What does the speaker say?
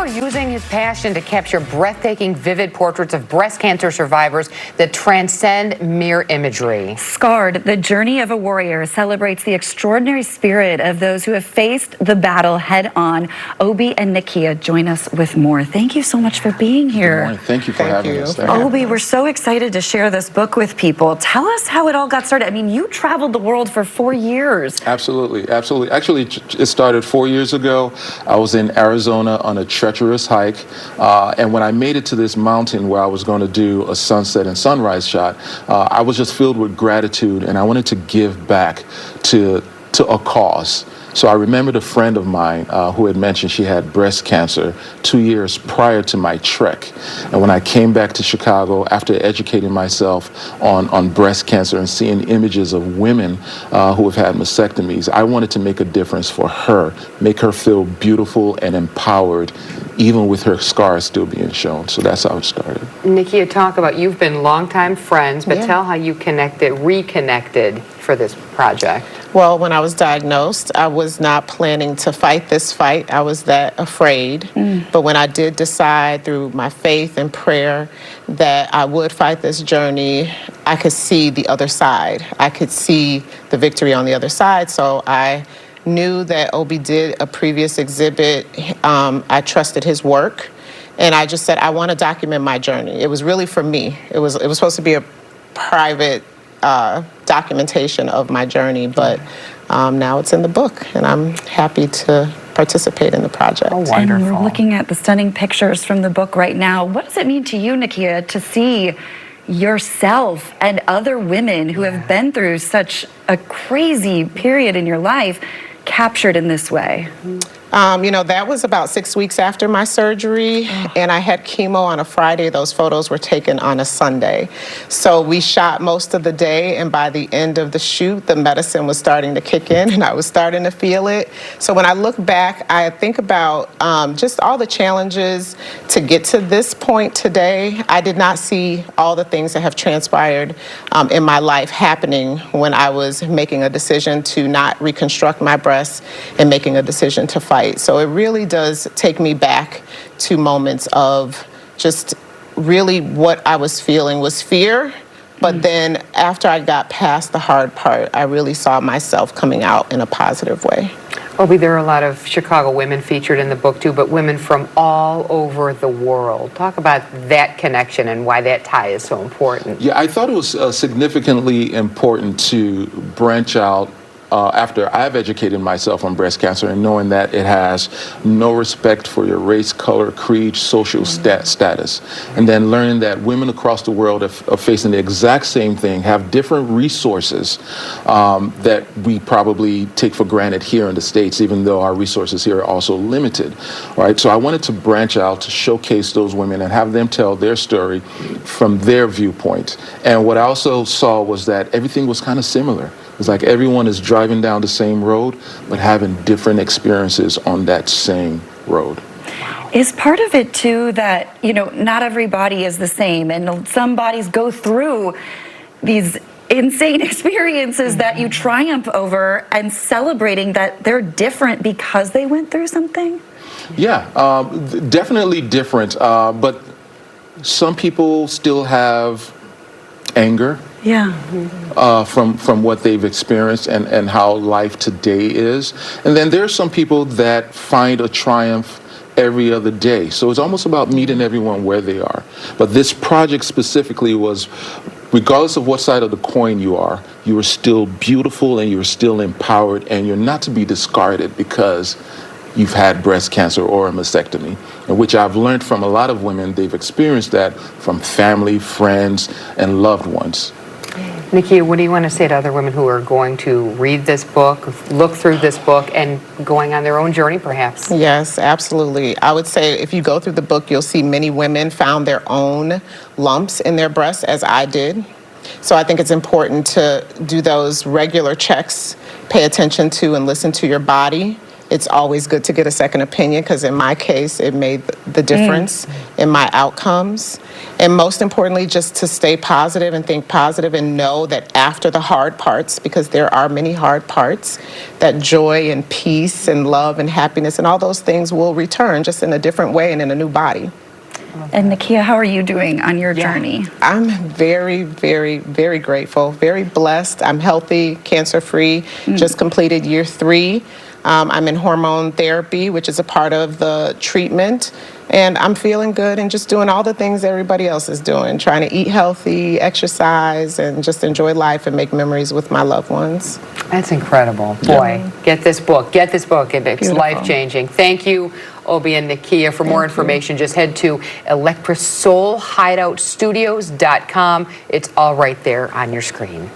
Now using his passion to capture breathtaking, vivid portraits of breast cancer survivors that transcend mere imagery. Scarred, the journey of a warrior celebrates the extraordinary spirit of those who have faced the battle head on. Obi and Nakia join us with more. Thank you so much for being here. Good morning. Thank you for having us. Obi, we're so excited to share this book with people. Tell us how it all got started. I mean, you traveled the world for 4 years. Absolutely, absolutely. Actually, it started 4 years ago. I was in Arizona on a treacherous hike, and when I made it to this mountain where I was going to do a sunset and sunrise shot, I was just filled with gratitude, and I wanted to give back to a cause. So I remembered a friend of mine who had mentioned she had breast cancer 2 years prior to my trek. And when I came back to Chicago after educating myself on breast cancer and seeing images of women who have had mastectomies, I wanted to make a difference for her, make her feel beautiful and empowered, even with her scars still being shown. So that's how it started. Nakia, talk about, you've been longtime friends, but tell how you reconnected for this project. Well, when I was diagnosed, I was not planning to fight this fight. I was that afraid. But when I did decide through my faith and prayer that I would fight this journey, I could see the other side. I could see the victory on the other side. So I knew that Obi did a previous exhibit. I trusted his work. And I just said, I want to document my journey. It was really for me. It was supposed to be a private documentation of my journey, but now it's in the book, and I'm happy to participate in the project. Oh, wonderful. And we're looking at the stunning pictures from the book right now. What does it mean to you, Nakia, to see yourself and other women who have been through such a crazy period in your life captured in this way? You know, that was about 6 weeks after my surgery, and I had chemo on a Friday. Those photos were taken on a Sunday. So we shot most of the day, and by the end of the shoot, the medicine was starting to kick in, and I was starting to feel it. So when I look back, I think about just all the challenges to get to this point today. I did not see all the things that have transpired in my life happening when I was making a decision to not reconstruct my breasts and making a decision to fight. So it really does take me back to moments of just really what I was feeling was fear. But then after I got past the hard part, I really saw myself coming out in a positive way. Obi, there are a lot of Chicago women featured in the book too, but women from all over the world. Talk about that connection and why that tie is so important. Yeah, I thought it was significantly important to branch out after I've educated myself on breast cancer and knowing that it has no respect for your race, color, creed, social status. And then learning that women across the world are facing the exact same thing, have different resources that we probably take for granted here in the States, even though our resources here are also limited. Right? So I wanted to branch out to showcase those women and have them tell their story from their viewpoint. And what I also saw was that everything was kind of similar. It's like everyone is driving down the same road, but having different experiences on that same road. Is part of it too that, you know, not every body is the same, and some bodies go through these insane experiences that you triumph over, and celebrating that they're different because they went through something? Yeah, definitely different, but some people still have anger. Yeah. From what they've experienced and how life today is. And then there's some people that find a triumph every other day. So it's almost about meeting everyone where they are. But this project specifically was, regardless of what side of the coin you are still beautiful and you're still empowered, and you're not to be discarded because you've had breast cancer or a mastectomy, in which I've learned from a lot of women. They've experienced that from family, friends, and loved ones. Nakia, what do you want to say to other women who are going to read this book, look through this book, and going on their own journey, perhaps? Yes, absolutely. I would say if you go through the book, you'll see many women found their own lumps in their breasts, as I did. So I think it's important to do those regular checks, pay attention to and listen to your body. it's always good to get a second opinion because in my case, it made the difference in my outcomes. And most importantly, just to stay positive and think positive and know that after the hard parts, because there are many hard parts, that joy and peace and love and happiness and all those things will return just in a different way and in a new body. And Nakia, how are you doing on your Yeah. journey? I'm very, very, very grateful, very blessed. I'm healthy, cancer-free, just completed year 3. I'm in hormone therapy, which is a part of the treatment. And I'm feeling good and just doing all the things everybody else is doing, trying to eat healthy, exercise, and just enjoy life and make memories with my loved ones. That's incredible. Boy, get this book. Get this book. It's Beautiful. life-changing. Thank you, Obi and Nakia. For more information, just head to ElectraSoulHideoutStudios.com. It's all right there on your screen.